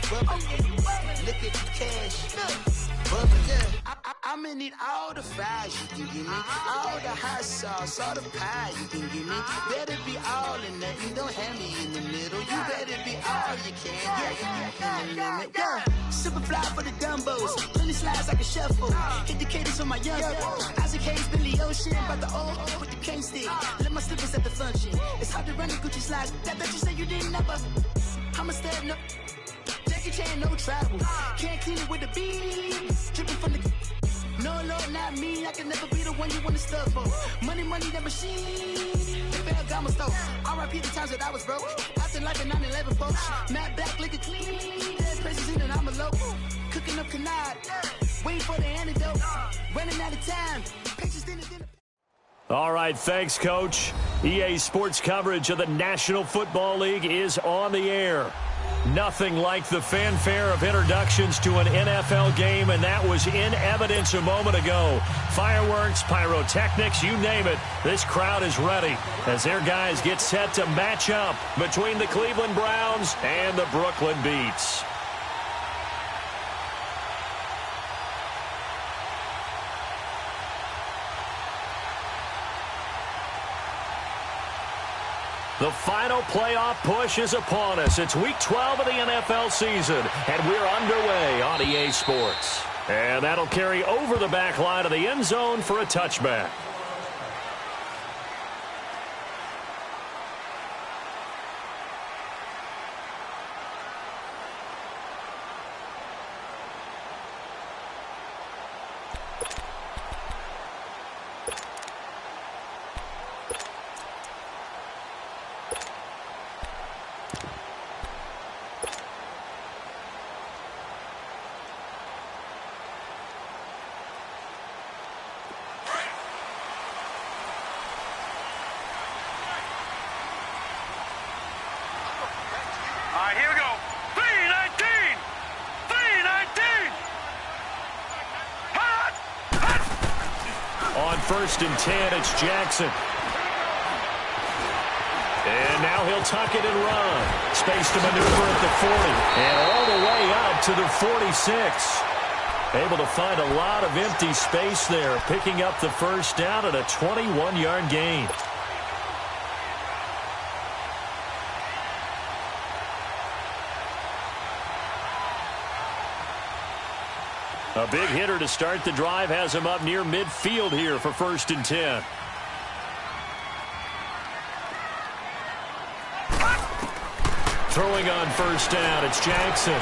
bubbling. Look at the cash, bubbling. I'ma need all the fries you can give me, all the hot sauce, all the pie you can give me. Better be all in nothing, don't have me in the middle. You better be all you can. Yeah. Super fly for the dumbos, plenty slides like a shuffle. Hit the cadence on my young Isaac Hayes, Billy Ocean, about the old with the cane stick. Let my slippers at the function. It's hard to run the Gucci slides. That bet you say you didn't never. I'ma stand up. Jackie Chan, no travel. Can't clean it with the beat. Dripping from the. No, Lord, not me. I can never be the one you want to stuff for. Money, that machine. Ferragamo store. R.I.P. the times that I was broke. Acting like a 9/11 folks. Matte back, looking clean. Dead presents in and I'm alone. Cooking up canard. Waiting for the antidote. Running out of time. Patience dinner. All right, thanks, Coach. EA Sports coverage of the National Football League is on the air. Nothing like the fanfare of introductions to an NFL game, and that was in evidence a moment ago. Fireworks, pyrotechnics, you name it. This crowd is ready as their guys get set to match up between the Cleveland Browns and the Brooklyn Beats. The final playoff push is upon us. It's Week 12 of the NFL season, and we're underway on EA Sports. And that'll carry over the back line of the end zone for a touchback. First and 10, it's Jackson. And now he'll tuck it and run. Space to maneuver at the 40. And all the way up to the 46. Able to find a lot of empty space there, picking up the first down at a 21-yard gain. A big hitter to start the drive has him up near midfield here for first and 10. Throwing on first down, it's Jackson.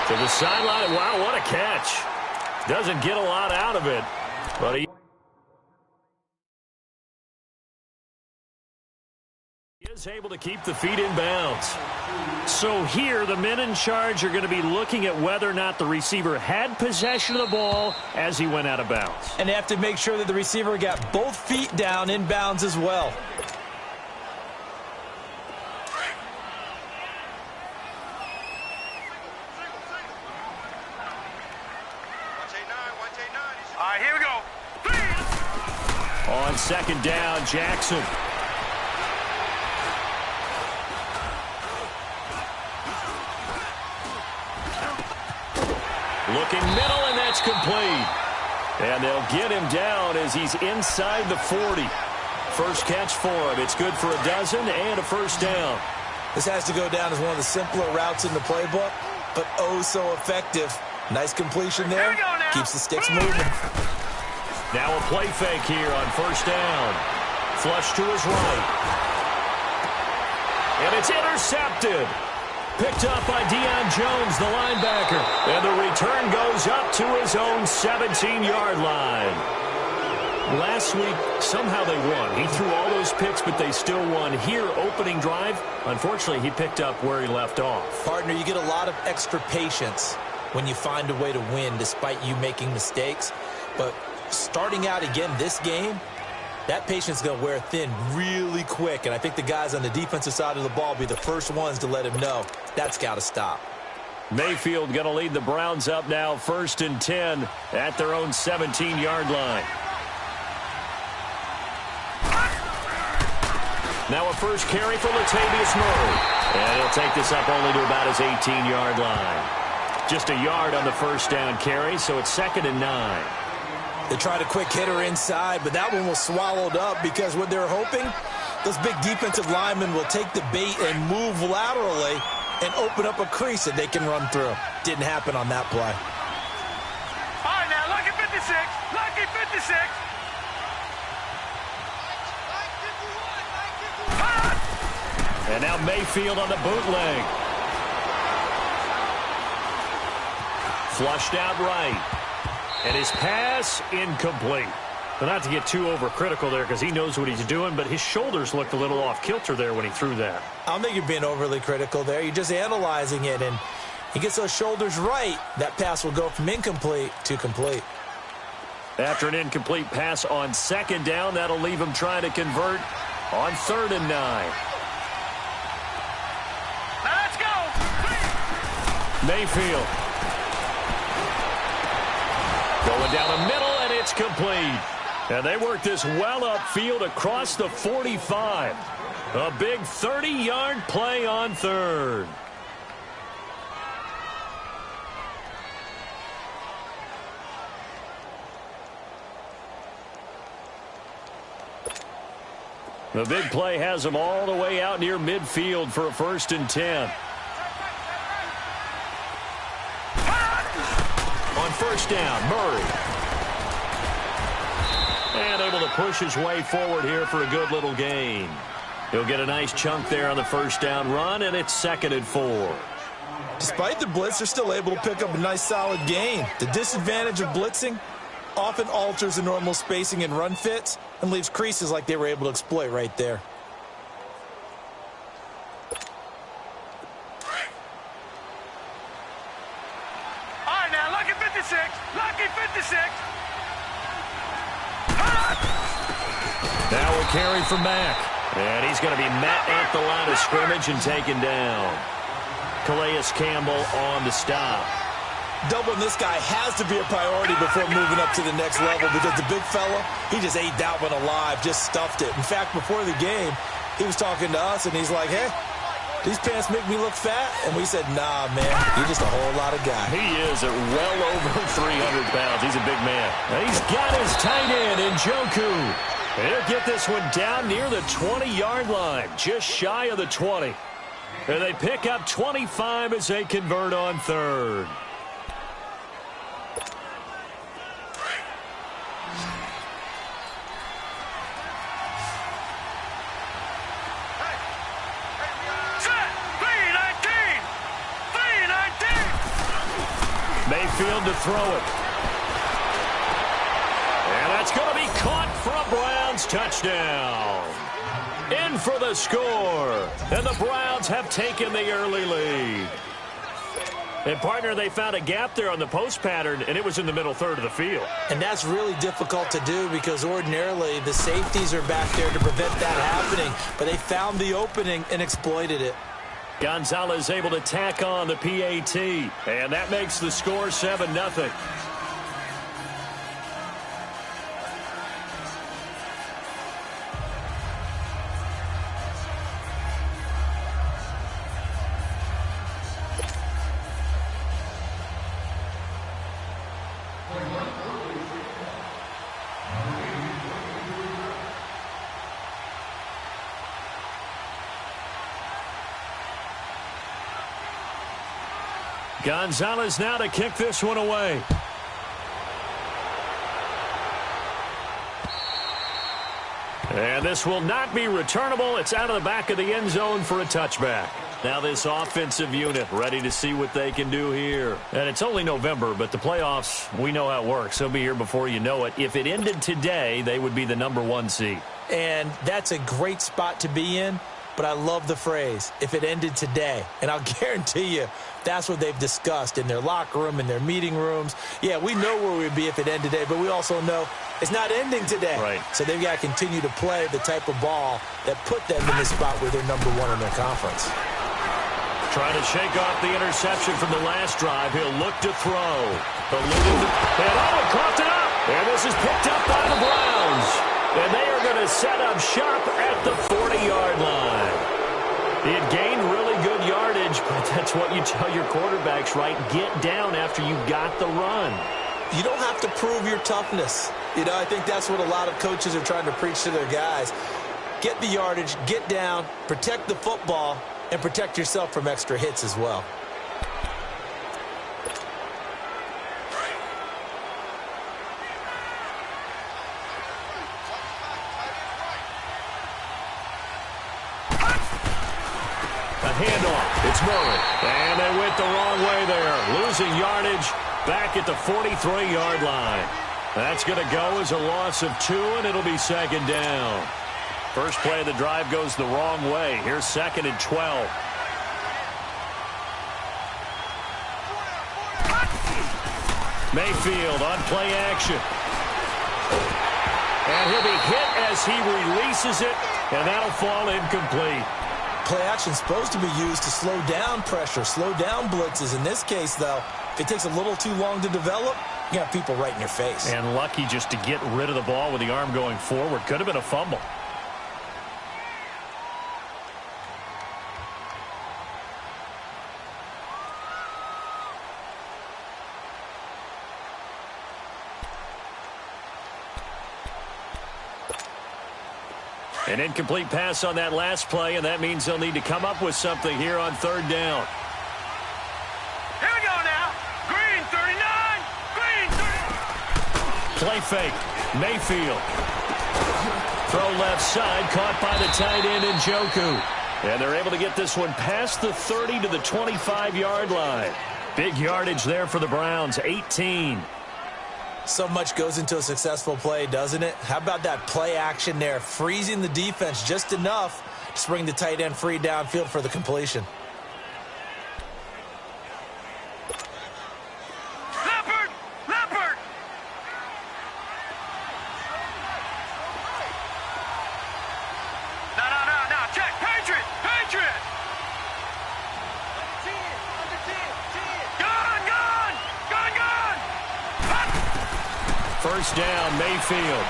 To the sideline. Wow, what a catch. Doesn't get a lot out of it, but he is able to keep the feet in bounds. So here, the men in charge are going to be looking at whether or not the receiver had possession of the ball as he went out of bounds. And they have to make sure that the receiver got both feet down in bounds as well. All right, here we go. On second down, Jackson. Looking middle, and that's complete. And they'll get him down as he's inside the 40. First catch for him. It's good for a dozen and a first down. This has to go down as one of the simpler routes in the playbook, but oh so effective. Nice completion there. Keeps the sticks moving. Now a play fake here on first down. Flush to his right. And it's intercepted. Picked up by Deion Jones, the linebacker. And the return goes up to his own 17-yard line. Last week, somehow they won. He threw all those picks, but they still won. Here, opening drive, unfortunately, he picked up where he left off. Partner, you get a lot of extra patience when you find a way to win despite you making mistakes. But starting out again this game, that patience is going to wear thin really quick, and I think the guys on the defensive side of the ball will be the first ones to let him know that's got to stop. Mayfield going to lead the Browns up now, first and 10 at their own 17-yard line. Now a first carry for Latavius Murray. And he'll take this up only to about his 18-yard line. Just a yard on the first down carry, so it's 2nd and 9. They tried a quick hitter inside, but that one was swallowed up because what they're hoping, those big defensive linemen will take the bait and move laterally and open up a crease that they can run through. Didn't happen on that play. All right, now, lucky 56. Lucky 56. And now Mayfield on the bootleg. Flushed out right. And his pass incomplete. But not to get too overcritical there because he knows what he's doing, but his shoulders looked a little off kilter there when he threw that. I don't think you're being overly critical there. You're just analyzing it, and he gets those shoulders right. That pass will go from incomplete to complete. After an incomplete pass on 2nd down, that'll leave him trying to convert on 3rd and 9. Now let's go. Mayfield. Going down the middle, and it's complete. And they work this well upfield across the 45. A big 30-yard play on 3rd. The big play has them all the way out near midfield for a 1st and 10. On 1st down, Murray. And able to push his way forward here for a good little gain. He'll get a nice chunk there on the 1st down run, and it's 2nd and 4. Despite the blitz, they're still able to pick up a nice solid gain. The disadvantage of blitzing often alters the normal spacing and run fits and leaves creases like they were able to exploit right there. All right, now, lucky 56. Lucky 56. Now a carry from Mack. And he's going to be met at the line of scrimmage and taken down. Calais Campbell on the stop. Doubling this guy has to be a priority before moving up to the next level because the big fella, he just ate that one alive, just stuffed it. In fact, before the game, he was talking to us, and he's like, hey, these pants make me look fat? And we said, nah, man, you're just a whole lot of guy. He is at well over 300 pounds. He's a big man. And he's got his tight end in Njoku. And he'll get this one down near the 20-yard line, just shy of the 20. And they pick up 25 as they convert on 3rd. Mayfield to throw it. And that's going to be caught for a Browns touchdown. In for the score. And the Browns have taken the early lead. And, partner, they found a gap there on the post pattern, and it was in the middle third of the field. And that's really difficult to do because ordinarily the safeties are back there to prevent that happening. But they found the opening and exploited it. Gonzalez able to tack on the PAT, and that makes the score 7-0. Gonzalez now to kick this one away. And this will not be returnable. It's out of the back of the end zone for a touchback. Now this offensive unit ready to see what they can do here. And it's only November, but the playoffs, we know how it works. They'll be here before you know it. If it ended today, they would be the #1 seed. And that's a great spot to be in. But I love the phrase, if it ended today. And I'll guarantee you, that's what they've discussed in their locker room, in their meeting rooms. Yeah, we know where we'd be if it ended today, but we also know it's not ending today. Right. So they've got to continue to play the type of ball that put them in the spot where they're #1 in their conference. Trying to shake off the interception from the last drive. He'll look to throw. And coughed it up. And this is picked up by the Browns. And they are going to set up shop at the 40-yard He had gained really good yardage, but that's what you tell your quarterbacks, right? Get down after you got the run. You don't have to prove your toughness. You know, I think that's what a lot of coaches are trying to preach to their guys. Get the yardage, get down, protect the football, and protect yourself from extra hits as well. Handoff. It's Murray. And they went the wrong way there. Losing yardage back at the 43-yard line. That's going to go as a loss of 2, and it'll be second down. First play of the drive goes the wrong way. Here's second and 12. Mayfield on play action. And he'll be hit as he releases it, and that'll fall incomplete. Play action is supposed to be used to slow down pressure, slow down blitzes. In this case, though, if it takes a little too long to develop, you got people right in your face. And lucky just to get rid of the ball with the arm going forward. Could have been a fumble. An incomplete pass on that last play, and that means they'll need to come up with something here on third down. Here we go now. Green 39. Green 39. Play fake. Mayfield. Throw left side, caught by the tight end Njoku. And they're able to get this one past the 30 to the 25-yard line. Big yardage there for the Browns, 18. So much goes into a successful play, doesn't it? How about that play action there, freezing the defense just enough to bring the tight end free downfield for the completion. Leopard! Leopard! No. Check. Patriot! Patriot! First down, Mayfield.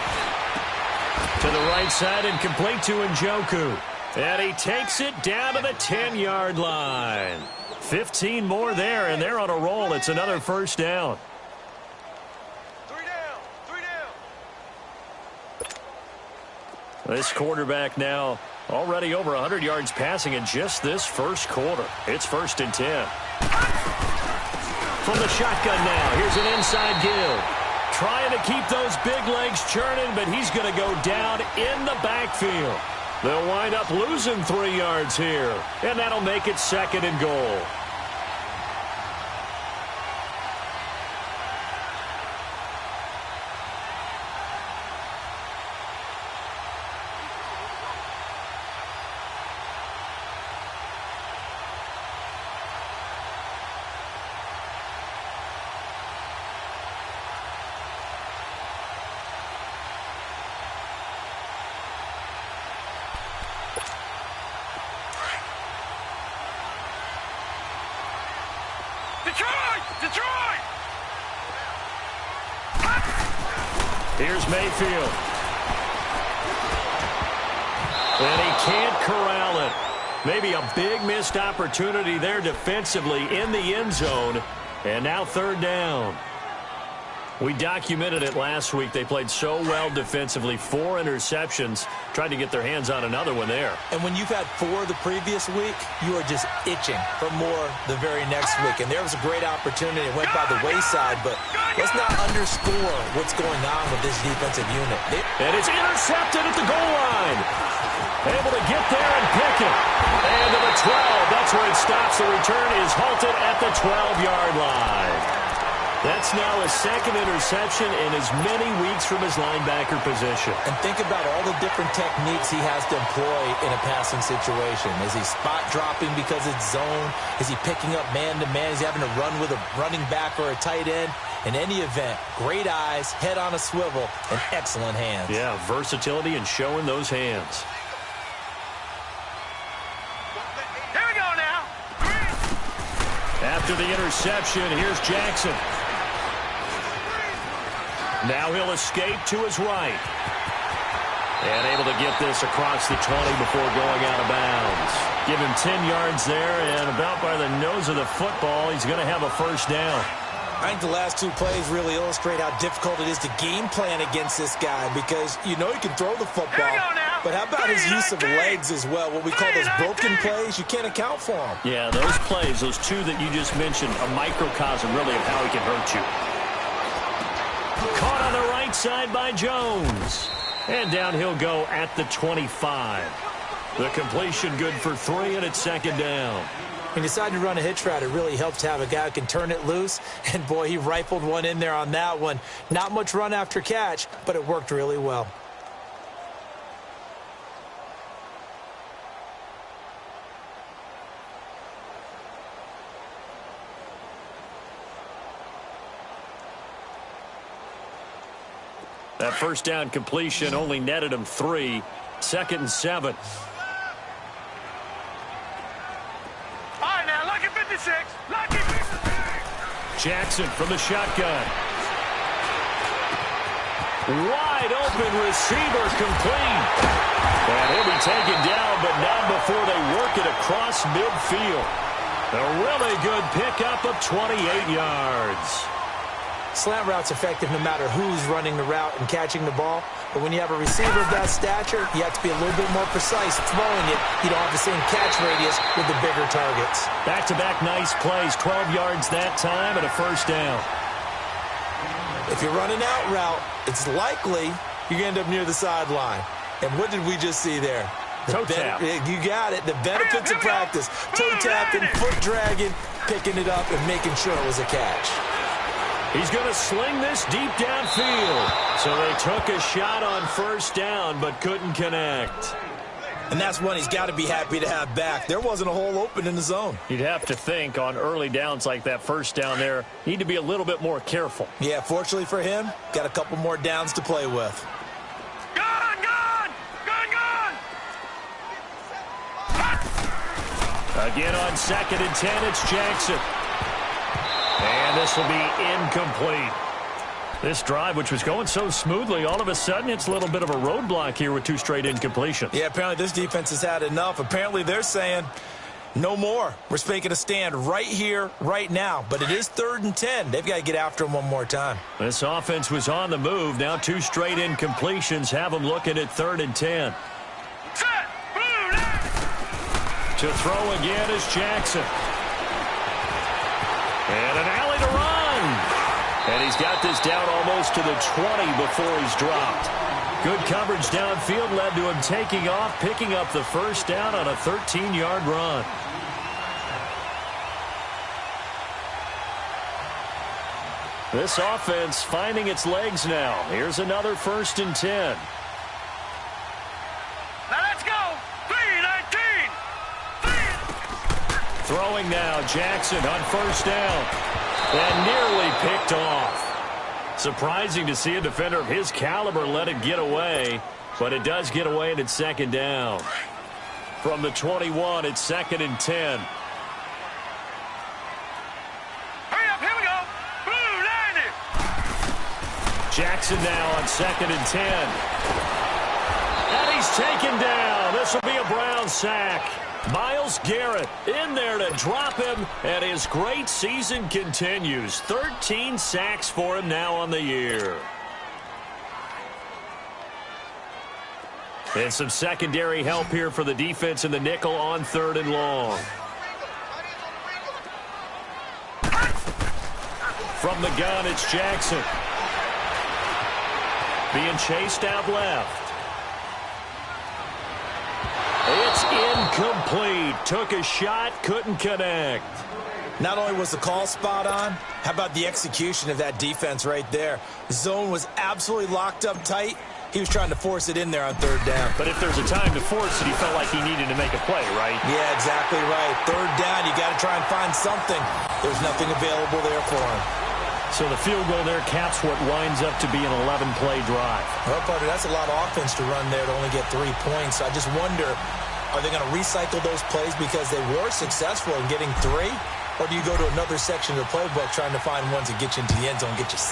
To the right side and complete to Njoku. And he takes it down to the 10-yard line. 15 more there, and they're on a roll. It's another first down. 3 down. 3 down. This quarterback now already over 100 yards passing in just this first quarter. It's first and 10. From the shotgun now, here's an inside give. Trying to keep those big legs churning, but he's going to go down in the backfield. They'll wind up losing 3 yards here, and that'll make it second and goal. Detroit! Here's Mayfield. And he can't corral it. Maybe a big missed opportunity there defensively in the end zone. And now third down. We documented it last week. They played so well defensively. 4 interceptions. Tried to get their hands on another one there. And when you've had 4 the previous week, you are just itching for more the very next week. And there was a great opportunity. It went by the wayside, but let's not underscore what's going on with this defensive unit. And it's intercepted at the goal line. Able to get there and pick it. And to the 12. That's where it stops. The return is halted at the 12-yard line. That's now his second interception in as many weeks from his linebacker position. And think about all the different techniques he has to employ in a passing situation. Is he spot dropping because it's zone? Is he picking up man-to-man? Is he having to run with a running back or a tight end? In any event, great eyes, head on a swivel, and excellent hands. Yeah, versatility and showing those hands. Here we go now. After the interception, here's Jackson. Now he'll escape to his right. And able to get this across the 20 before going out of bounds. Give him 10 yards there, and about by the nose of the football, he's going to have a first down. I think the last two plays really illustrate how difficult it is to game plan against this guy because you know he can throw the football. But how about his use of legs as well? What we call those broken plays, you can't account for them. Yeah, those plays, those two that you just mentioned, a microcosm really of how he can hurt you. Caught on the right side by Jones. And down he'll go at the 25. The completion good for 3, and it's second down. He decided to run a hitch route. It really helps to have a guy who can turn it loose. And, boy, he rifled one in there on that one. Not much run after catch, but it worked really well. That first down completion only netted him 3. 2nd and 7. All right, now, lucky 56. Lucky 56. Jackson from the shotgun. Wide open receiver complete. And he'll be taken down, but not before they work it across midfield. A really good pickup of 28 yards. Slant route's effective no matter who's running the route and catching the ball. But when you have a receiver of that stature, you have to be a little bit more precise throwing it. You don't have the same catch radius with the bigger targets. Back-to-back nice plays. 12 yards that time and a first down. If you run an out route, it's likely you're going to end up near the sideline. And what did we just see there? Toe tap. You got it. The benefits of practice. Toe tapping, foot dragging, picking it up, and making sure it was a catch. He's going to sling this deep downfield. So they took a shot on first down, but couldn't connect. And that's one he's got to be happy to have back. There wasn't a hole open in the zone. You'd have to think on early downs like that first down there, need to be a little bit more careful. Yeah, fortunately for him, got a couple more downs to play with. Gone, gone, gone, gone. Again on 2nd and 10, it's Jackson. And this will be incomplete. This drive, which was going so smoothly, all of a sudden it's a little bit of a roadblock here with 2 straight incompletions. Yeah, apparently this defense has had enough. Apparently they're saying no more. We're making a stand right here, right now. But it is 3rd and 10. They've got to get after him one more time. This offense was on the move. Now 2 straight incompletions have them looking at 3rd and 10. Set. Blue line. To throw again is Jackson. And an alley to run. And he's got this down almost to the 20 before he's dropped. Good coverage downfield led to him taking off, picking up the first down on a 13-yard run. This offense finding its legs now. Here's another 1st and 10. Now let's go. 3-19. Throwing now, Jackson on first down. And nearly picked off. Surprising to see a defender of his caliber let it get away, but it does get away and it's 2nd down. From the 21, it's 2nd and 10. Hurry up, here we go. Blue 90. Jackson now on 2nd and 10. And he's taken down. This will be a Brown sack. Myles Garrett in there to drop him, and his great season continues. 13 sacks for him now on the year. And some secondary help here for the defense in the nickel on 3rd and long. From the gun, it's Jackson. Being chased out left. It's incomplete. Took a shot, couldn't connect. Not only was the call spot on, how about the execution of that defense right there? The zone was absolutely locked up tight. He was trying to force it in there on 3rd down. But if there's a time to force it, he felt like he needed to make a play, right? Yeah, exactly right. 3rd down, you got to try and find something. There's nothing available there for him. So the field goal there caps what winds up to be an 11-play drive. Well, partner, that's a lot of offense to run there to only get 3 points. I just wonder, are they going to recycle those plays because they were successful in getting 3? Or do you go to another section of the playbook trying to find ones that get you into the end zone, get you 6?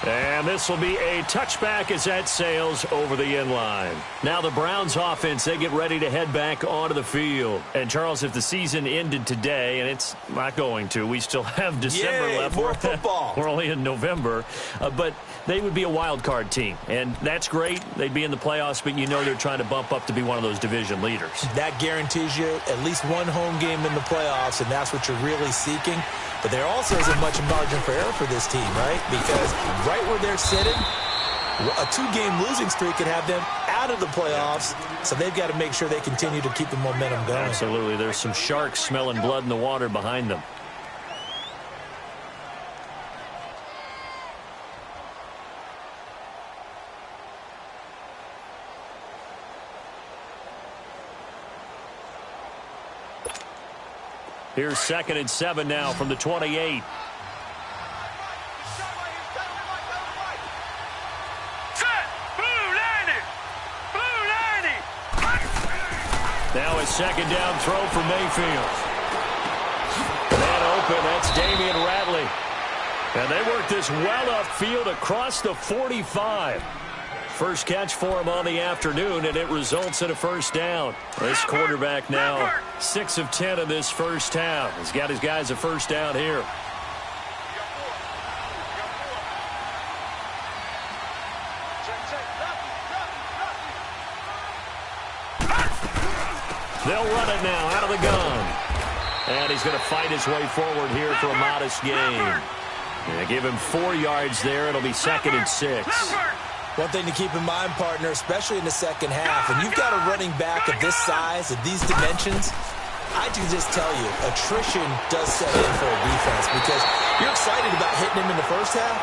And this will be a touchback as that sails over the end line. Now the Browns offense, they get ready to head back onto the field. And Charles, if the season ended today, and it's not going to, we still have December left. More football. We're only in November. But they would be a wild card team. And that's great. They'd be in the playoffs, but you know they're trying to bump up to be one of those division leaders. That guarantees you at least one home game in the playoffs, and that's what you're really seeking. But there also isn't much margin for error for this team, right? Because right where they're sitting, a 2-game losing streak could have them out of the playoffs, so they've got to make sure they continue to keep the momentum going. Absolutely. There's some sharks smelling blood in the water behind them. Here's 2nd and 7 now from the 28. Now a 2nd down throw for Mayfield. Man open, that's Damian Ratley. And they work this well upfield across the 45. First catch for him on the afternoon, and it results in a first down. This quarterback now 6 of 10 in this first half. He's got his guys a first down here. They'll run it now out of the gun. And he's going to fight his way forward here for a modest gain. Give him 4 yards there. It'll be 2nd and 6. One thing to keep in mind, partner, especially in the second half, and you've got a running back of this size, of these dimensions, I can just tell you, attrition does set in for a defense because you're excited about hitting him in the first half.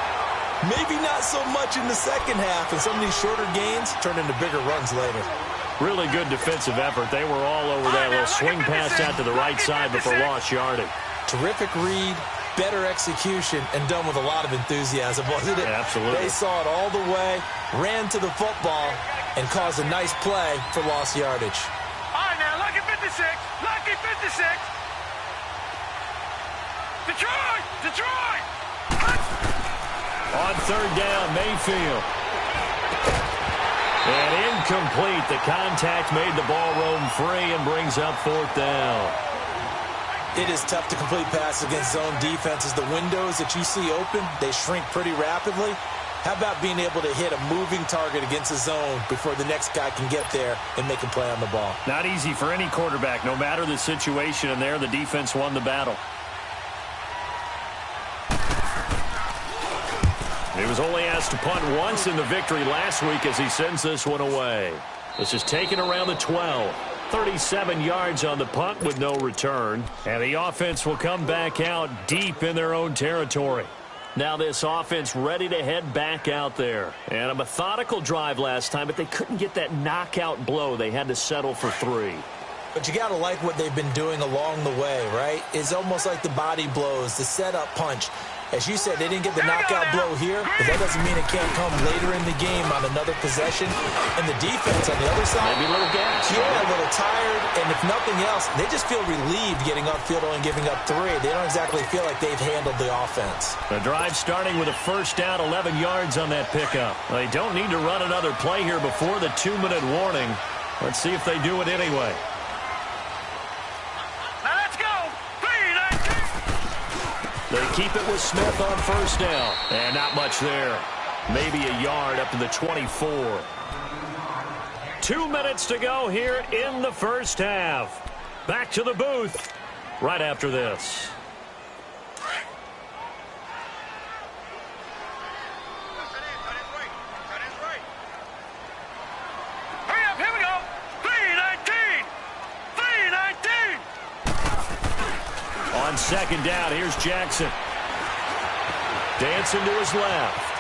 Maybe not so much in the second half, and some of these shorter gains turn into bigger runs later. Really good defensive effort. They were all over that little swing pass out to the right side, but for lost yardage. Terrific read, better execution, and done with a lot of enthusiasm, wasn't it? Yeah, absolutely. They saw it all the way, ran to the football, and caused a nice play for lost yardage. All right, now, lucky 56. Lucky 56. Detroit! Detroit! On 3rd down, Mayfield. And incomplete. The contact made the ball roam free and brings up 4th down. It is tough to complete passes against zone defenses. The windows that you see open, they shrink pretty rapidly. How about being able to hit a moving target against a zone before the next guy can get there and make a play on the ball? Not easy for any quarterback, no matter the situation, and there the defense won the battle. He was only asked to punt once in the victory last week as he sends this one away. This is taken around the 12. 37 yards on the punt with no return. And the offense will come back out deep in their own territory. Now this offense ready to head back out there. And a methodical drive last time, but they couldn't get that knockout blow. They had to settle for 3. But you got to like what they've been doing along the way, right? It's almost like the body blows, the setup punch. As you said, they didn't get the knockout blow here, but that doesn't mean it can't come later in the game on another possession. And the defense on the other side, maybe a little gas. Yeah, a little tired, and if nothing else, they just feel relieved getting upfield and giving up 3. They don't exactly feel like they've handled the offense. The drive starting with a first down, 11 yards on that pickup. They don't need to run another play here before the 2-minute warning. Let's see if they do it anyway. They keep it with Smith on first down. And not much there. Maybe a yard up to the 24. 2 minutes to go here in the first half. Back to the booth right after this. Hurry up, here we go. 3:19. 3:19. On 2nd down, here's Jackson. Dancing to his left.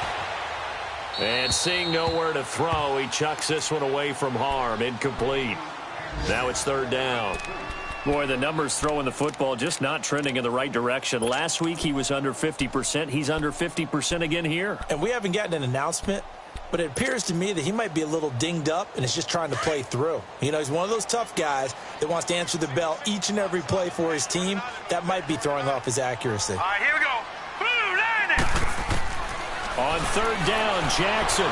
And seeing nowhere to throw, he chucks this one away from harm. Incomplete. Now it's 3rd down. Boy, the numbers throwing the football just not trending in the right direction. Last week he was under 50%. He's under 50% again here. And we haven't gotten an announcement, but it appears to me that he might be a little dinged up and is just trying to play through. You know, he's one of those tough guys that wants to answer the bell each and every play for his team. That might be throwing off his accuracy. All right, here we go. Blue landing. On third down, Jackson.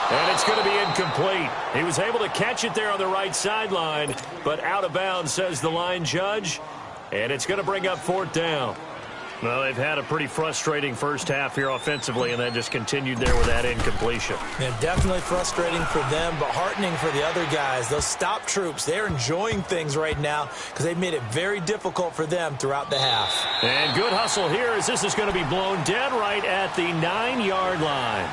And it's going to be incomplete. He was able to catch it there on the right sideline, but out of bounds, says the line judge. And it's going to bring up fourth down. Well, they've had a pretty frustrating first half here offensively, and then just continued there with that incompletion. Yeah, definitely frustrating for them, but heartening for the other guys. Those stop troops, they're enjoying things right now because they've made it very difficult for them throughout the half. And good hustle here as this is going to be blown dead right at the 9-yard line.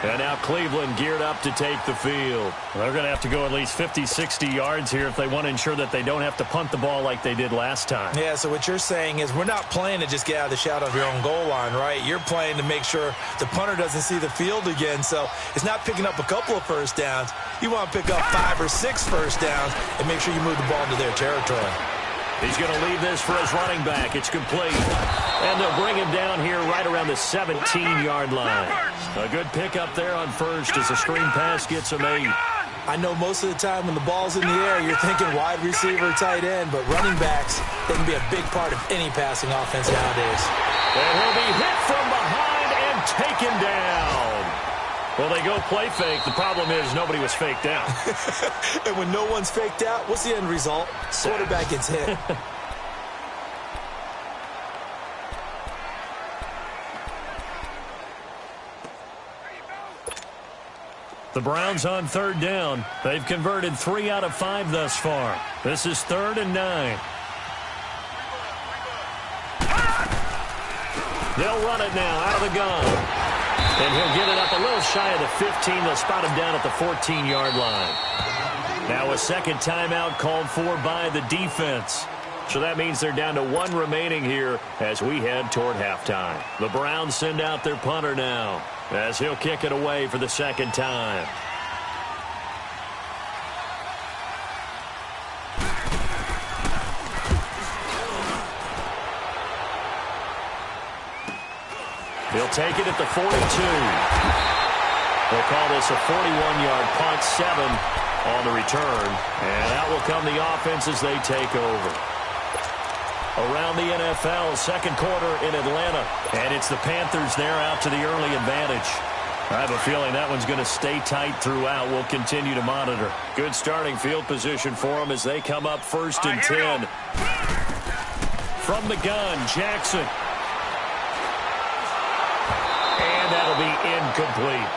And now Cleveland geared up to take the field. They're going to have to go at least 50, 60 yards here if they want to ensure that they don't have to punt the ball like they did last time. Yeah, so what you're saying is we're not playing to just get out of the shadow of your own goal line, right? You're playing to make sure the punter doesn't see the field again. So it's not picking up a couple of first downs. You want to pick up 5 or 6 first downs and make sure you move the ball into their territory. He's going to leave this for his running back. It's complete. And they'll bring him down here right around the 17-yard line. A good pickup there on first as the screen pass gets him 8. I know most of the time when the ball's in the air, you're thinking wide receiver, tight end, but running backs, they can be a big part of any passing offense nowadays. And he'll be hit from behind and taken down. Well, they go play fake. The problem is nobody was faked out. And when no one's faked out, what's the end result? Quarterback gets hit. The Browns on third down. They've converted 3 out of 5 thus far. This is 3rd and 9. They'll run it now out of the gun. And he'll get it up a little shy of the 15. They'll spot him down at the 14-yard line. Now a second timeout called for by the defense. So that means they're down to 1 remaining here as we head toward halftime. The Browns send out their punter now as he'll kick it away for the second time. He'll take it at the 42. They'll call this a 41-yard punt, 7 on the return. And out will come the offense as they take over. Around the NFL, second quarter in Atlanta. And it's the Panthers there out to the early advantage. I have a feeling that one's going to stay tight throughout. We'll continue to monitor. Good starting field position for them as they come up 1st and 10. From the gun, Jackson. And that'll be incomplete.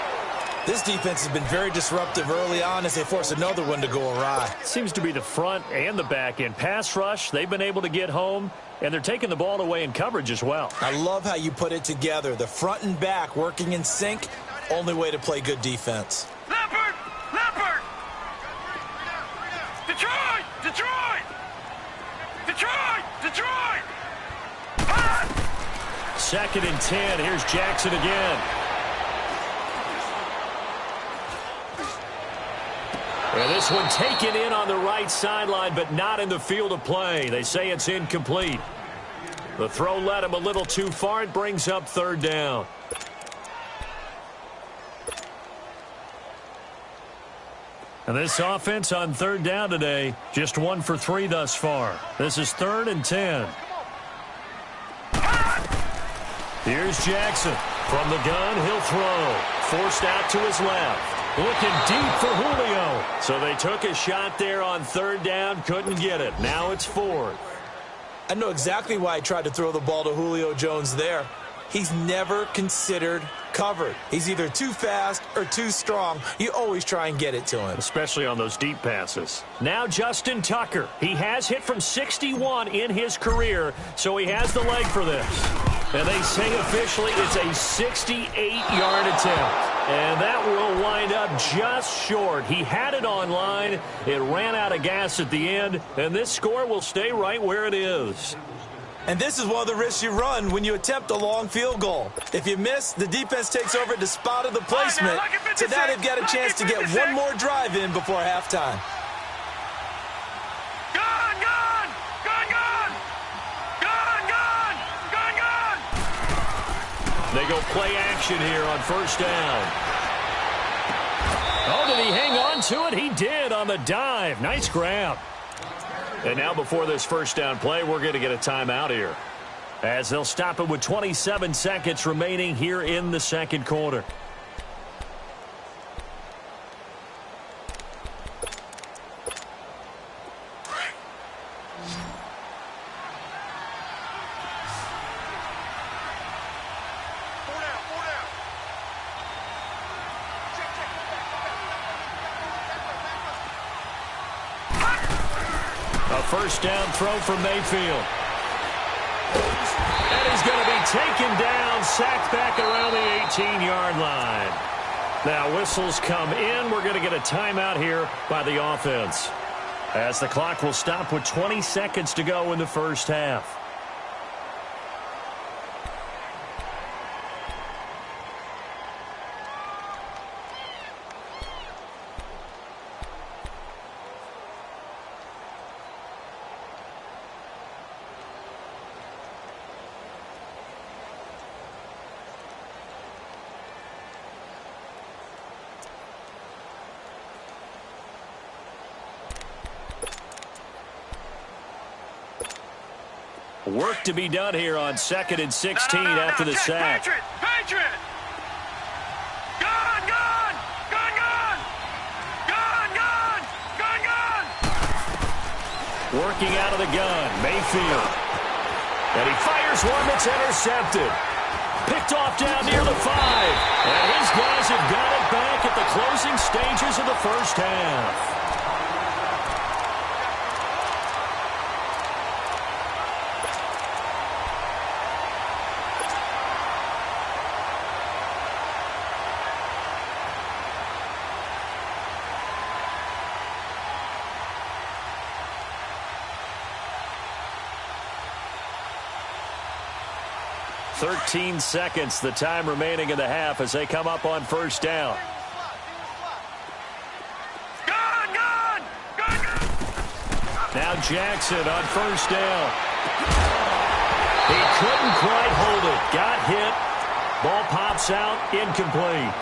This defense has been very disruptive early on as they force another one to go awry. Seems to be the front and the back end. Pass rush, they've been able to get home, and they're taking the ball away in coverage as well. I love how you put it together. The front and back working in sync, only way to play good defense. Leopard! Leopard! Detroit! Detroit! Detroit! Detroit! Ah! 2nd and 10. Here's Jackson again. And this one taken in on the right sideline, but not in the field of play. They say it's incomplete. The throw led him a little too far. It brings up 3rd down. And this offense on 3rd down today, just 1 for 3 thus far. This is 3rd and 10. Here's Jackson. From the gun, he'll throw. Forced out to his left. Looking deep for Julio. So they took a shot there on 3rd down, couldn't get it. Now it's 4th. I know exactly why I tried to throw the ball to Julio Jones there. He's never considered covered. He's either too fast or too strong. You always try and get it to him. Especially on those deep passes. Now Justin Tucker. He has hit from 61 in his career, so he has the leg for this. And they say officially it's a 68-yard attempt. And that will wind up just short. He had it on line. It ran out of gas at the end. And this score will stay right where it is. And this is one of the risks you run when you attempt a long field goal. If you miss, the defense takes over at the spot of the placement. So now they've got a chance to get one more drive in before halftime. Gun, gun! Gun, gun! Gun, gun! Gun, gun! They go play action here on 1st down. Oh, did he hang on to it? He did on the dive. Nice grab. And now before this 1st down play, we're going to get a timeout here. as they'll stop it with 27 seconds remaining here in the second quarter. A first down throw from Mayfield. And he's going to be taken down, sacked back around the 18-yard line. Now whistles come in. We're going to get a timeout here by the offense, as the clock will stop with 20 seconds to go in the first half. Work to be done here on 2nd and 16 after the sack. Patriot! Gun! Gun! Gun! Gun! Gun! Gun! Gun! Gun! Working out of the gun, Mayfield. And he fires one that's intercepted. Picked off down near the 5. And his guys have got it back at the closing stages of the first half. Thirteen seconds, the time remaining in the half as they come up on first down. Gun! Gun! Gun! Gun! Now Jackson on first down. He couldn't quite hold it. Got hit. Ball pops out, incomplete.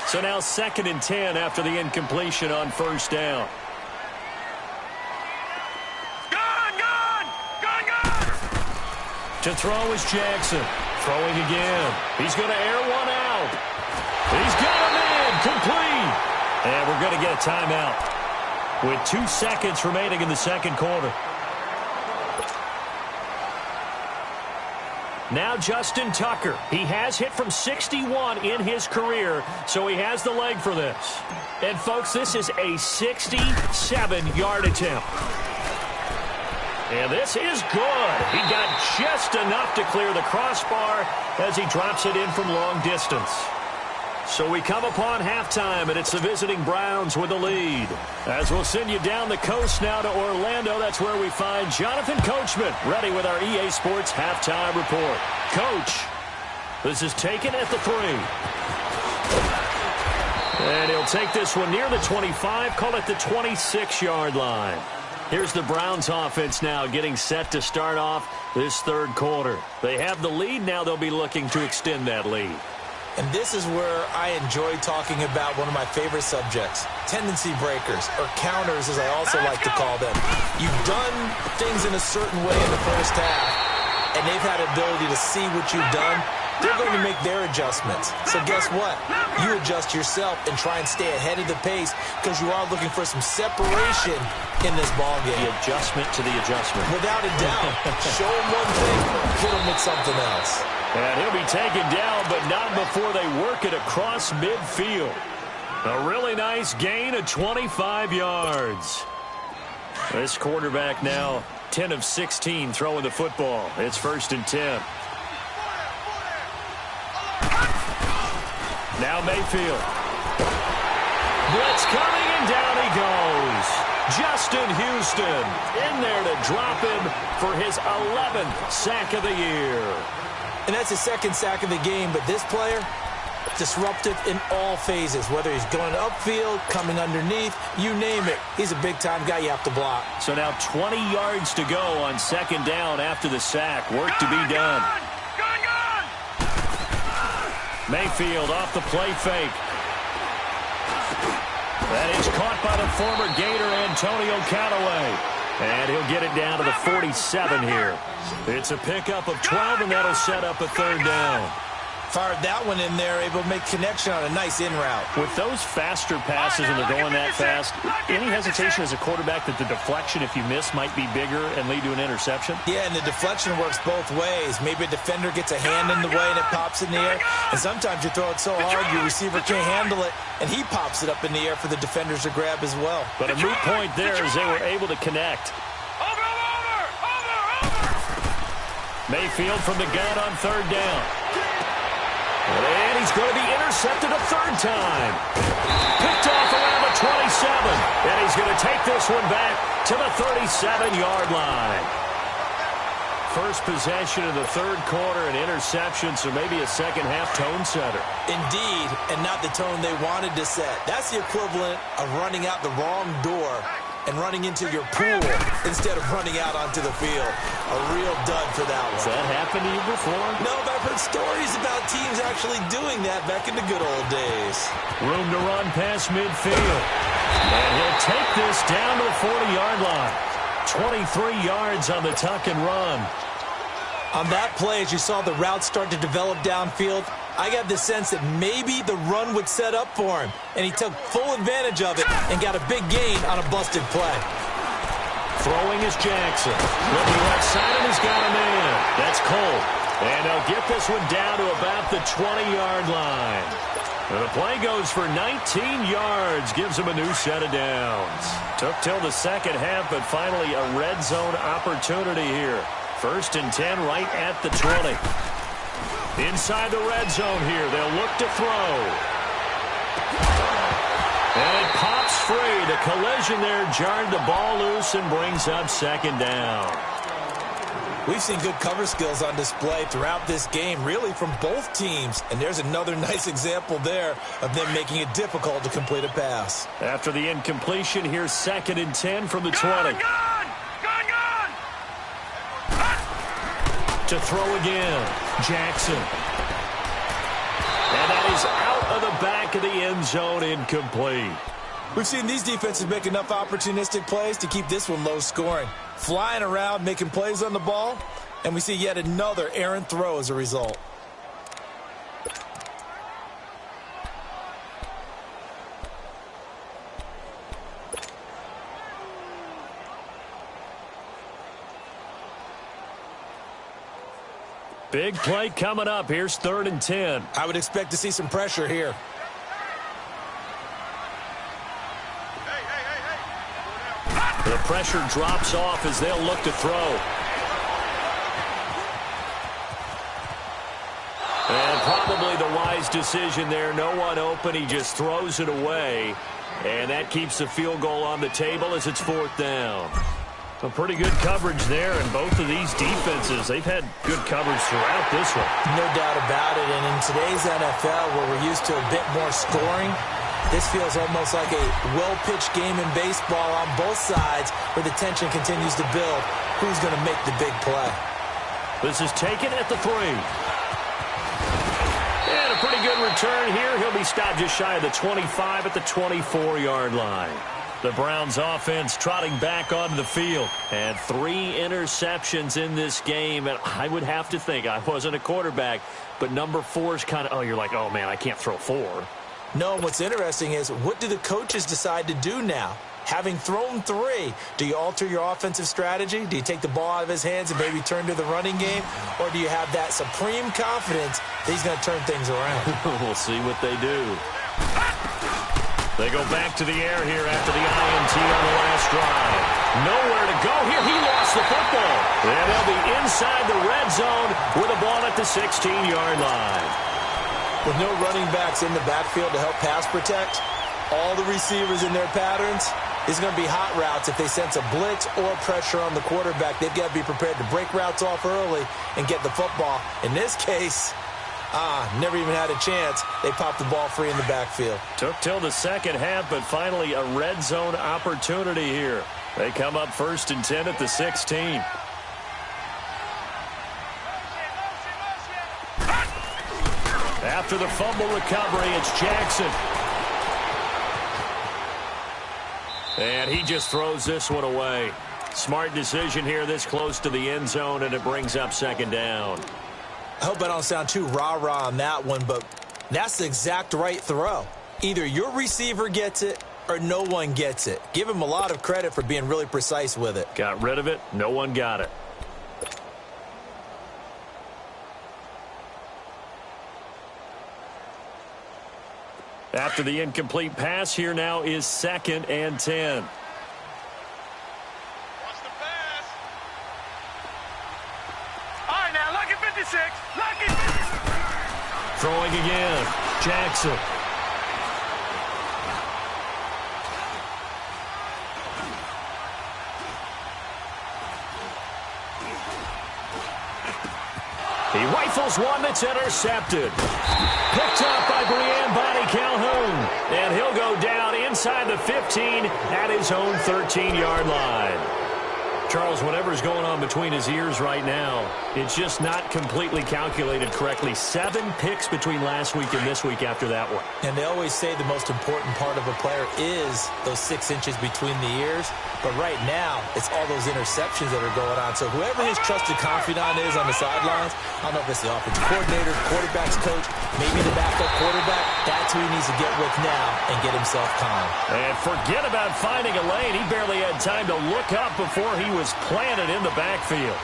So now 2nd and 10 after the incompletion on first down. To throw is Jackson. Throwing again. He's going to air one out. He's got him in. Complete. And we're going to get a timeout with 2 seconds remaining in the second quarter. Now Justin Tucker. He has hit from 61 in his career, so he has the leg for this. And, folks, this is a 67-yard attempt. And this is good. He got just enough to clear the crossbar as he drops it in from long distance. So we come upon halftime, and it's the visiting Browns with the lead. As we'll send you down the coast now to Orlando, that's where we find Jonathan Coachman ready with our EA Sports halftime report. Coach, this is taken at the 3. And he'll take this one near the 25, call it the 26-yard line. Here's the Browns offense now getting set to start off this third quarter. They have the lead. Now they'll be looking to extend that lead. And this is where I enjoy talking about one of my favorite subjects, tendency breakers, or counters as I also like to call them. You've done things in a certain way in the first half, and they've had the ability to see what you've done. They're going to make their adjustments. So guess what? You adjust yourself and try and stay ahead of the pace because you are looking for some separation in this ballgame. The adjustment to the adjustment. Without a doubt. Show them one thing, hit them with something else. And he'll be taken down, but not before they work it across midfield. A really nice gain of 25 yards. This quarterback now 10 of 16 throwing the football. It's 1st and 10. Now Mayfield. Blitz coming, and down he goes. Justin Houston in there to drop him for his 11th sack of the year. And that's his 2nd sack of the game, but this player, disruptive in all phases, whether he's going upfield, coming underneath, you name it. He's a big-time guy you have to block. So now 20 yards to go on 2nd down after the sack. Work to be done. Mayfield off the play fake. That is caught by the former Gator, Antonio Callaway. And he'll get it down to the 47 here. It's a pickup of 12, and that'll set up a third down. Fired that one in there, able to make connection on a nice in route. With those faster passes and they're going that fast, any hesitation as a quarterback that the deflection, if you miss, might be bigger and lead to an interception? Yeah, and the deflection works both ways. Maybe a defender gets a hand in the way and it pops in the air. And sometimes you throw it so hard your receiver can't handle it, and he pops it up in the air for the defenders to grab as well. But a moot point there as they were able to connect. Over. Mayfield from the gun on third down. And he's going to be intercepted a third time. Picked off around the 27. And he's going to take this one back to the 37-yard line. First possession of the third quarter, an interception, so maybe a second-half tone setter. Indeed, and not the tone they wanted to set. That's the equivalent of running out the wrong door and running into your pool instead of running out onto the field. A real dud for that one. Has that happened to you before? No, but I've heard stories about teams actually doing that back in the good old days. Room to run past midfield. And he'll take this down to the 40-yard line. 23 yards on the tuck and run. On that play, as you saw the route start to develop downfield, I got the sense that maybe the run would set up for him, and he took full advantage of it and got a big gain on a busted play. Throwing is Jackson. Looking left side, and he's got a man. That's Cole. And they'll get this one down to about the 20-yard line. And the play goes for 19 yards, gives him a new set of downs. Took till the second half, but finally a red zone opportunity here. First and 10 right at the 20. Inside the red zone here, they'll look to throw. And it pops free. The collision there jarred the ball loose and brings up second down. We've seen good cover skills on display throughout this game, really from both teams. And there's another nice example there of them making it difficult to complete a pass. After the incompletion, here's second and 10 from the 20. Gun! To throw again, Jackson. And that is out of the back of the end zone, incomplete. We've seen these defenses make enough opportunistic plays to keep this one low scoring. Flying around, making plays on the ball, and we see yet another errant throw as a result. Big play coming up. Here's third and 10. I would expect to see some pressure here. The pressure drops off as they'll look to throw. And probably the wise decision there. No one open. He just throws it away. And that keeps the field goal on the table as it's fourth down. A pretty good coverage there, and both of these defenses, they've had good coverage throughout this one. No doubt about it, and in today's NFL, where we're used to a bit more scoring, this feels almost like a well-pitched game in baseball on both sides where the tension continues to build. Who's going to make the big play? This is taken at the 3. And a pretty good return here. He'll be stopped just shy of the 25 at the 24-yard line. The Browns offense trotting back onto the field. And 3 interceptions in this game. And I would have to think, I wasn't a quarterback, but number 4 is kind of, you're like, oh, man, I can't throw 4. No, what's interesting is, what do the coaches decide to do now? Having thrown 3, do you alter your offensive strategy? Do you take the ball out of his hands and maybe turn to the running game? Or do you have that supreme confidence that he's going to turn things around? We'll see what they do. They go back to the air here after the INT on the last drive. Nowhere to go here. He lost the football. And they'll be inside the red zone with a ball at the 16-yard line. With no running backs in the backfield to help pass protect, all the receivers in their patterns, it's going to be hot routes if they sense a blitz or pressure on the quarterback. They've got to be prepared to break routes off early and get the football. In this case, never even had a chance. They popped the ball free in the backfield. Took till the second half, but finally a red zone opportunity here. They come up first and 10 at the 16. After the fumble recovery, it's Jackson. And he just throws this one away. Smart decision here this close to the end zone, and it brings up second down. I hope I don't sound too rah-rah on that one, but that's the exact right throw. Either your receiver gets it or no one gets it. Give him a lot of credit for being really precise with it. Got rid of it. No one got it. After the incomplete pass, here now is 2nd and 10. Watch the pass. All right, now, look at 56. Look at... Throwing again. Jackson. He rifles one that's intercepted. Picked up by Brian Calhoun. And he'll go down inside the 15 at his own 13-yard line. Charles, whatever's going on between his ears right now, it's just not completely calculated correctly. 7 picks between last week and this week after that one. And they always say the most important part of a player is those 6 inches between the ears. But right now, it's all those interceptions that are going on. So whoever his trusted confidant is on the sidelines, I don't know if it's the offensive coordinator, quarterback's coach, maybe the backup quarterback, that's who he needs to get with now and get himself calm. And forget about finding a lane. He barely had time to look up before he was planted in the backfield.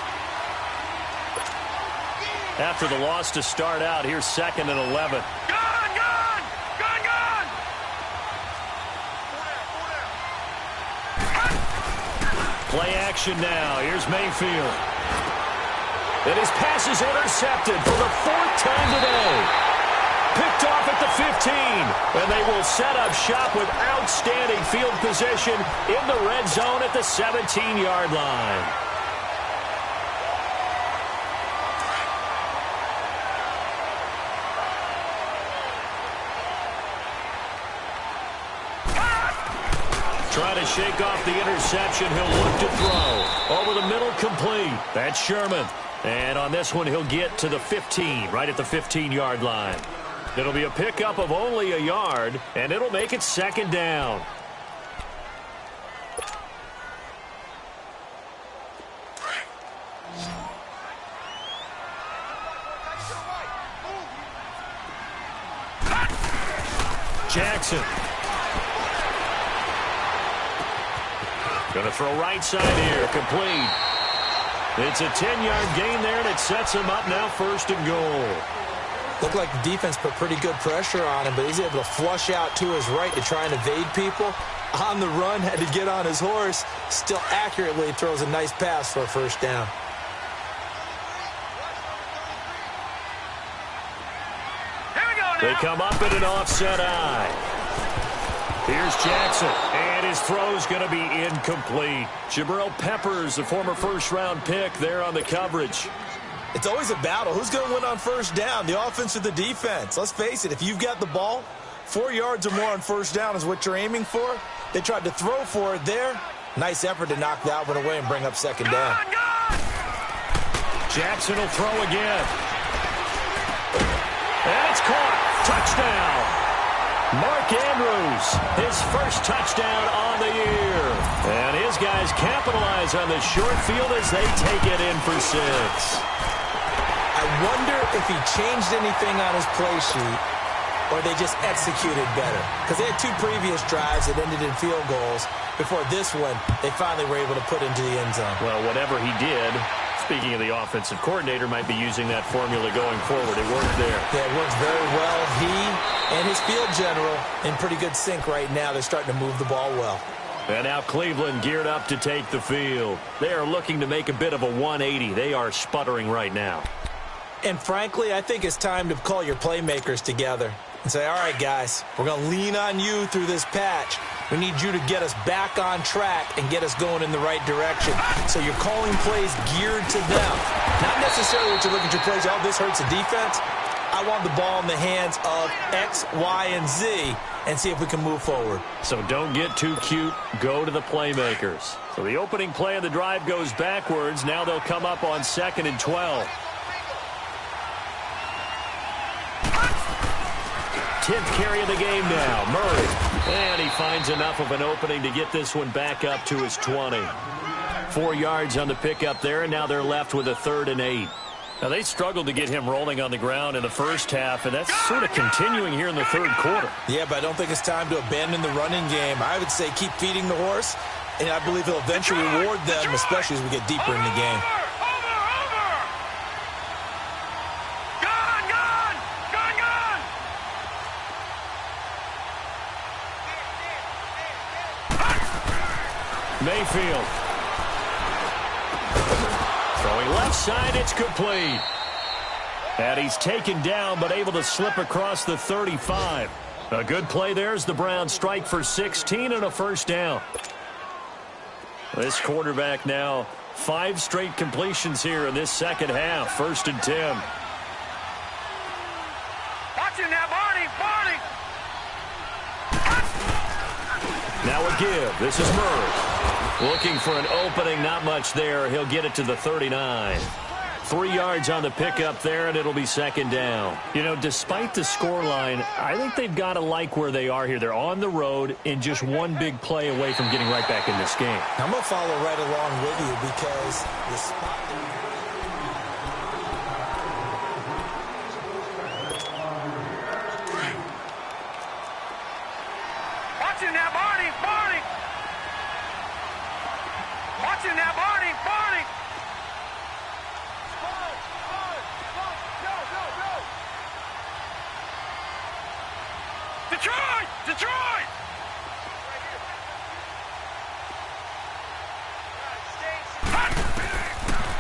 After the loss to start out, here's 2nd and 11. Gone, gone! Gone, gone! Play action now. Here's Mayfield. And his pass is intercepted for the 4th time today. Picked off at the 15. And they will set up shop with outstanding field position in the red zone at the 17-yard line. Trying to shake off the interception. He'll look to throw. Over the middle, complete. That's Sherman. And on this one, he'll get to the 15, right at the 15-yard line. It'll be a pickup of only a yard, and it'll make it 2nd down. Jackson. Going to throw right side here. Complete. It's a 10-yard gain there, and it sets him up now 1st and goal. Looked like the defense put pretty good pressure on him, but he's able to flush out to his right to try and evade people. On the run, had to get on his horse. Still accurately throws a nice pass for a 1st down. Here we go now. They come up in an offset eye. Here's Jackson, and his throw's going to be incomplete. Jabril Peppers, the former 1st-round pick, there on the coverage. It's always a battle. Who's going to win on 1st down, the offense or the defense? Let's face it, if you've got the ball, 4 yards or more on 1st down is what you're aiming for. They tried to throw for it there. Nice effort to knock that one away and bring up 2nd down. Jackson will throw again. And it's caught. Touchdown. Mark Andrews, his 1st touchdown on the year. And his guys capitalize on the short field as they take it in for 6. I wonder if he changed anything on his play sheet or they just executed better. Because they had 2 previous drives that ended in field goals. Before this one, they finally were able to put into the end zone. Well, whatever he did, speaking of the offensive coordinator, might be using that formula going forward. It worked there. Yeah, it works very well. He and his field general in pretty good sync right now. They're starting to move the ball well. And now Cleveland geared up to take the field. They are looking to make a bit of a 180. They are sputtering right now. And frankly, I think it's time to call your playmakers together and say, all right, guys, we're going to lean on you through this patch. We need you to get us back on track and get us going in the right direction. So you're calling plays geared to them. Not necessarily what you look at your plays, oh, this hurts the defense. I want the ball in the hands of X, Y, and Z and see if we can move forward. So don't get too cute. Go to the playmakers. So the opening play of the drive goes backwards. Now they'll come up on 2nd and 12. 10th carry of the game now. Murray. And he finds enough of an opening to get this one back up to his 20. 4 yards on the pickup there, and now they're left with a 3rd and 8. Now, they struggled to get him rolling on the ground in the first half, and that's sort of continuing here in the third quarter. Yeah, but I don't think it's time to abandon the running game. I would say keep feeding the horse, and I believe he'll eventually reward them, especially as we get deeper in the game. Mayfield. Throwing left side, it's complete. And he's taken down, but able to slip across the 35. A good play there as the Browns strike for 16 and a first down. This quarterback now 5 straight completions here in this second half. 1st and 10. Watch it now, Barney. Now a give. This is Murray. Looking for an opening, not much there. He'll get it to the 39. 3 yards on the pickup there, and it'll be 2nd down. You know, despite the scoreline, I think they've got to like where they are here. They're on the road and just one big play away from getting right back in this game. I'm going to follow right along with you because the spot... Watch it now, Barney. Watch it now, Barney. Detroit!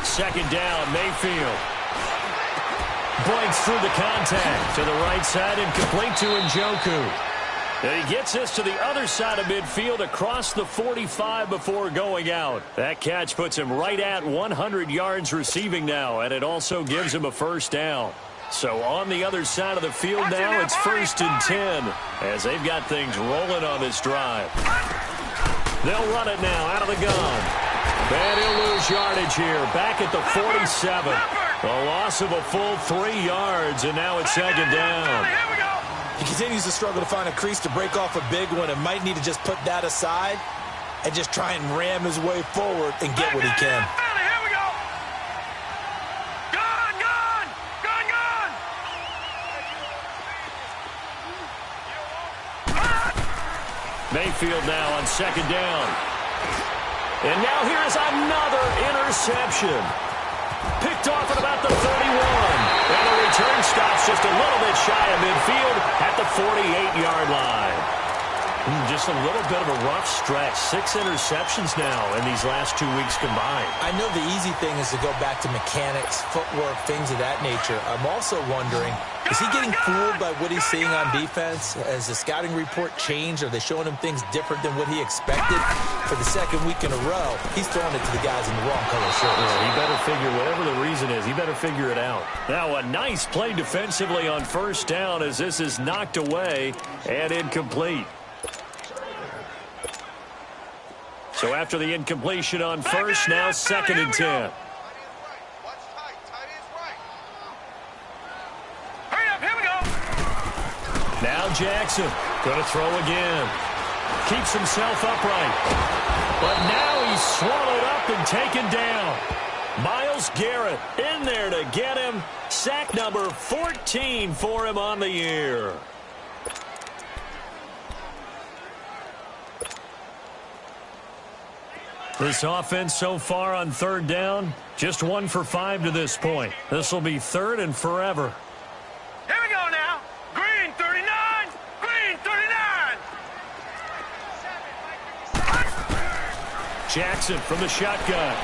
2nd down, Mayfield. Breaks through the contact to the right side and complete to Njoku. And he gets this to the other side of midfield across the 45 before going out. That catch puts him right at 100 yards receiving now, and it also gives him a first down. So on the other side of the field now, it's 1st and 10 as they've got things rolling on this drive. They'll run it now out of the gun. And he'll lose yardage here, back at the 47. A loss of a full 3 yards, and now it's 2nd down. He continues to struggle to find a crease to break off a big one and might need to just put that aside and just try and ram his way forward and get what he can. Mayfield now on 2nd down. And now here's another interception. Picked off at about the 31. And the return stops just a little bit shy of midfield at the 48-yard line. Just a little bit of a rough stretch. 6 interceptions now in these last 2 weeks combined. I know the easy thing is to go back to mechanics, footwork, things of that nature. I'm also wondering, is he getting fooled by what he's seeing on defense? Has the scouting report changed? Are they showing him things different than what he expected? For the 2nd week in a row, he's throwing it to the guys in the wrong color shirts. Yeah, he better figure, whatever the reason is, he better figure it out. Now a nice play defensively on 1st down as this is knocked away and incomplete. So after the incompletion on 1st, now 2nd and 10. Now Jackson going to throw again. Keeps himself upright. But now he's swallowed up and taken down. Myles Garrett in there to get him. Sack number 14 for him on the year. This offense so far on 3rd down, just 1 for 5 to this point. This will be 3rd and forever. Here we go now. Green 39. Green 39. Jackson from the shotgun.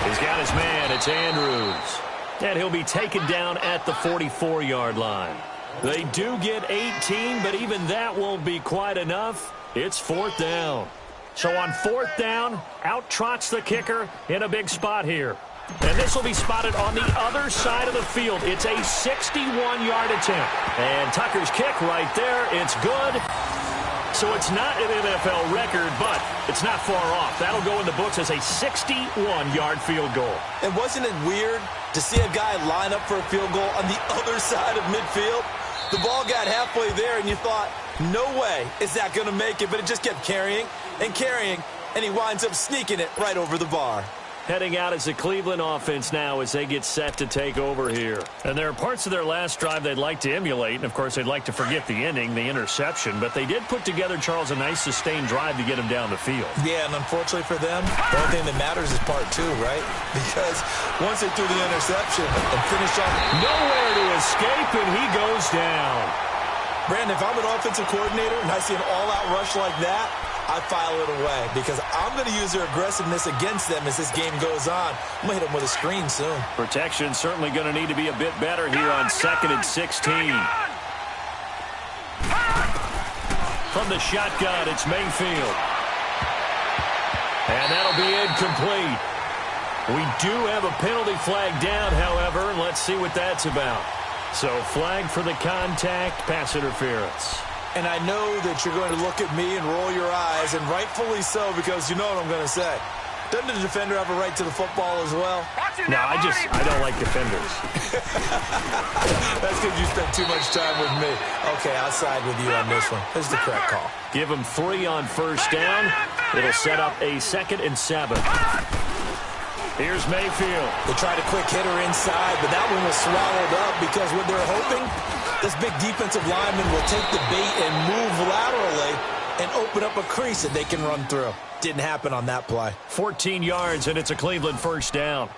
He's got his man. It's Andrews. And he'll be taken down at the 44-yard line. They do get 18, but even that won't be quite enough. It's 4th down. So on 4th down, out trots the kicker in a big spot here. And this will be spotted on the other side of the field. It's a 61-yard attempt. And Tucker's kick right there. It's good. So it's not an NFL record, but it's not far off. That'll go in the books as a 61-yard field goal. And wasn't it weird to see a guy line up for a field goal on the other side of midfield? The ball got halfway there, and you thought, No way is that going to make it, but it just kept carrying and carrying, and he winds up sneaking it right over the bar. Heading out as the Cleveland offense now as they get set to take over here. And there are parts of their last drive they'd like to emulate, and, of course, they'd like to forget the ending, the interception. But they did put together, Charles, a nice sustained drive to get him down the field. Yeah, and unfortunately for them, the only thing that matters is part two, right? Because once they threw the interception and finished on... Nowhere to escape, and he goes down. Brandon, if I'm an offensive coordinator and I see an all-out rush like that, I file it away because I'm going to use their aggressiveness against them as this game goes on. I'm going to hit them with a screen soon. Protection certainly going to need to be a bit better here on 2nd and 16. From the shotgun, it's Mayfield. And that'll be incomplete. We do have a penalty flag down, however, and let's see what that's about. So flag for the contact, pass interference. And I know that you're going to look at me and roll your eyes, and rightfully so, because you know what I'm going to say. Doesn't the defender have a right to the football as well? No, I don't like defenders. That's because you spent too much time with me. Okay, I'll side with you on this one. This is the correct call. Give him 3 on first down. It'll set up a 2nd and 7. Here's Mayfield. They tried a quick hitter inside, but that one was swallowed up because what they're hoping, this big defensive lineman will take the bait and move laterally and open up a crease that they can run through. Didn't happen on that play. 14 yards, and it's a Cleveland first down.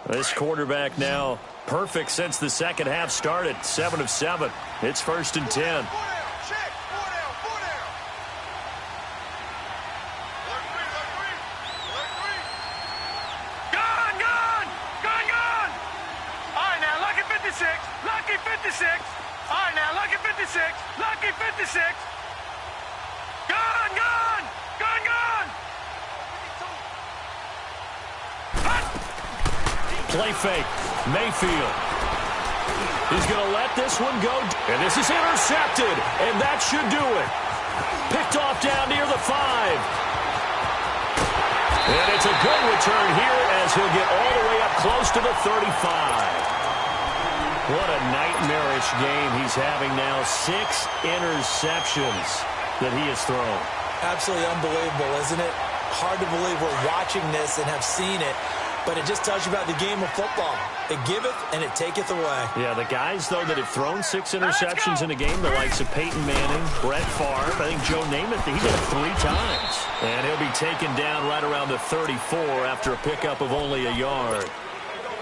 This quarterback now perfect since the second half started. 7 of 7. It's 1st and 10. Lucky 56. All right, now, lucky 56. Lucky 56. Gone, gone. Gone, gone. Play fake. Mayfield. He's going to let this one go. And this is intercepted. And that should do it. Picked off down near the 5. And it's a good return here as he'll get all the way up close to the 35. What a nightmarish game he's having now. 6 interceptions that he has thrown. Absolutely unbelievable, isn't it? Hard to believe we're watching this and have seen it, but it just tells you about the game of football. It giveth and it taketh away. Yeah, the guys, though, that have thrown 6 interceptions in a game, the likes of Peyton Manning, Brett Favre, I think Joe Namath, he did it 3 times. And he'll be taken down right around the 34 after a pickup of only a yard.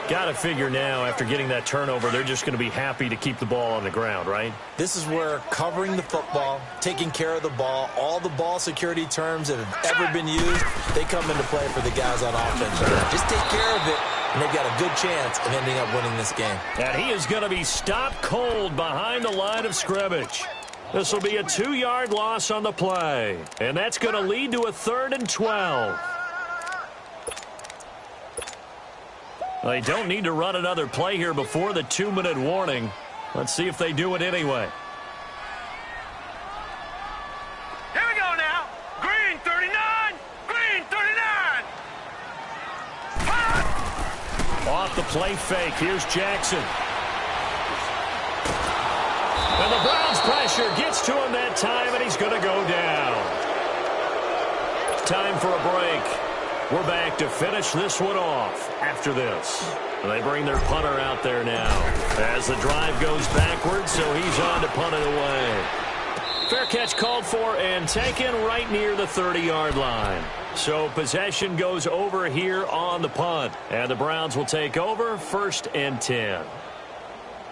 Got to figure now, after getting that turnover, they're just going to be happy to keep the ball on the ground, right? This is where covering the football, taking care of the ball, all the ball security terms that have ever been used, they come into play for the guys on offense. Just take care of it, and they've got a good chance of ending up winning this game. And he is going to be stopped cold behind the line of scrimmage. This will be a 2-yard loss on the play, and that's going to lead to a 3rd and 12. They don't need to run another play here before the 2-minute warning. Let's see if they do it anyway. Here we go now. Green 39. Green 39. Off the play fake. Here's Jackson. And the Browns pressure gets to him that time, and he's going to go down. Time for a break. We're back to finish this one off after this. They bring their punter out there now as the drive goes backwards, so he's on to punt it away. Fair catch called for and taken right near the 30-yard line. So possession goes over here on the punt. And the Browns will take over 1st and 10.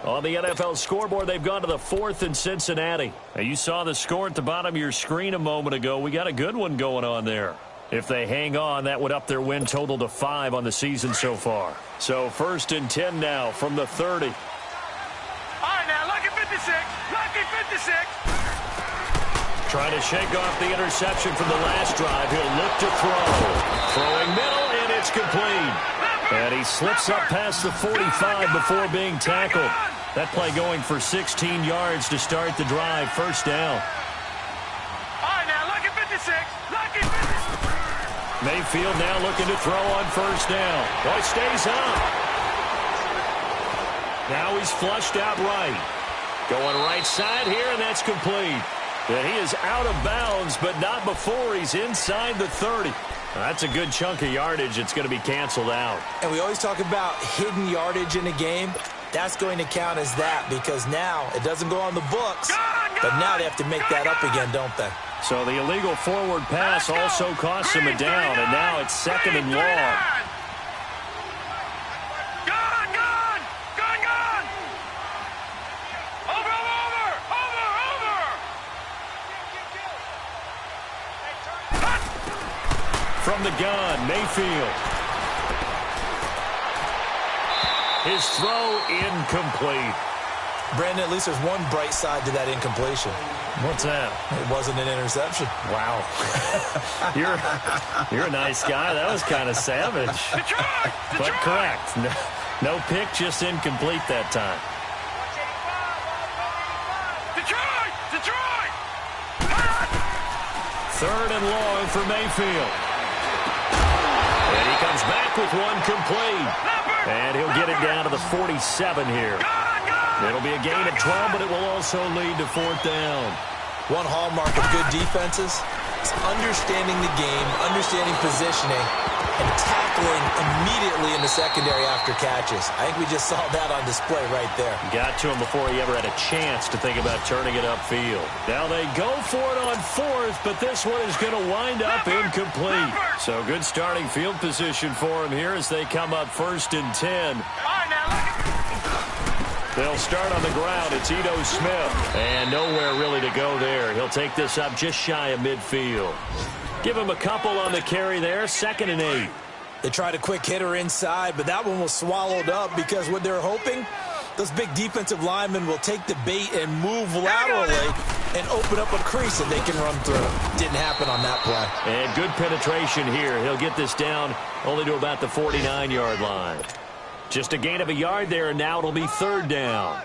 On the NFL scoreboard, they've gone to the 4th in Cincinnati. Now, you saw the score at the bottom of your screen a moment ago. We got a good one going on there. If they hang on, that would up their win total to 5 on the season so far. So 1st and 10 now from the 30. All right, now, lucky 56. Lucky 56. Trying to shake off the interception from the last drive. He'll look to throw. Throwing middle, and it's complete. And he slips up past the 45 before being tackled. That play going for 16 yards to start the drive. 1st down. All right, now, lucky 56. Lucky 56. Mayfield now looking to throw on 1st down. Boy, stays up. Now he's flushed out right. Going right side here, and that's complete. And he is out of bounds, but not before he's inside the 30. That's a good chunk of yardage. It's going to be canceled out. And we always talk about hidden yardage in a game. That's going to count as that because now it doesn't go on the books, but now they have to make that up again, don't they? So the illegal forward pass also costs him a down, and now it's 2nd and long. From the gun, Mayfield. His throw incomplete. Brandon, at least there's one bright side to that incompletion. What's that? It wasn't an interception. Wow. You're a nice guy. That was kind of savage. But correct. No pick, just incomplete that time. Detroit! 3rd and long for Mayfield. And he comes back with one complete. And he'll get it down to the 47 here. It'll be a gain of 12, but it will also lead to 4th down. One hallmark of good defenses is understanding the game, understanding positioning, and tackling immediately in the secondary after catches. I think we just saw that on display right there. Got to him before he ever had a chance to think about turning it upfield. Now they go for it on 4th, but this one is going to wind up incomplete. So good starting field position for him here as they come up 1st and 10. They'll start on the ground. It's Ito Smith. And nowhere really to go there. He'll take this up just shy of midfield. Give him a couple on the carry there. 2nd and 8. They tried a quick hitter inside, but that one was swallowed up because what they're hoping, those big defensive linemen will take the bait and move laterally and open up a crease that they can run through. Didn't happen on that play. And good penetration here. He'll get this down only to about the 49-yard line. Just a gain of a yard there, and now it'll be 3rd down.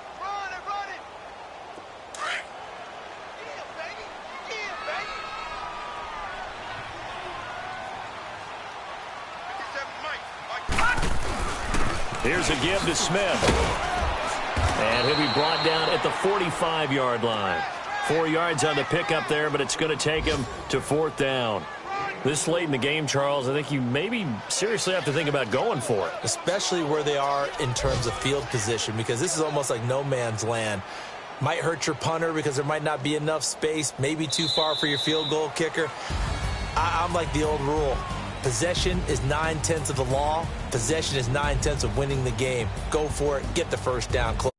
Here's a give to Smith. And he'll be brought down at the 45-yard line. 4 yards on the pickup there, but it's going to take him to 4th down. This late in the game, Charles, I think you maybe seriously have to think about going for it. Especially where they are in terms of field position, because this is almost like no man's land. Might hurt your punter because there might not be enough space, maybe too far for your field goal kicker. I'm like the old rule. Possession is 9/10 of the law. Possession is 9/10 of winning the game. Go for it. Get the 1st down.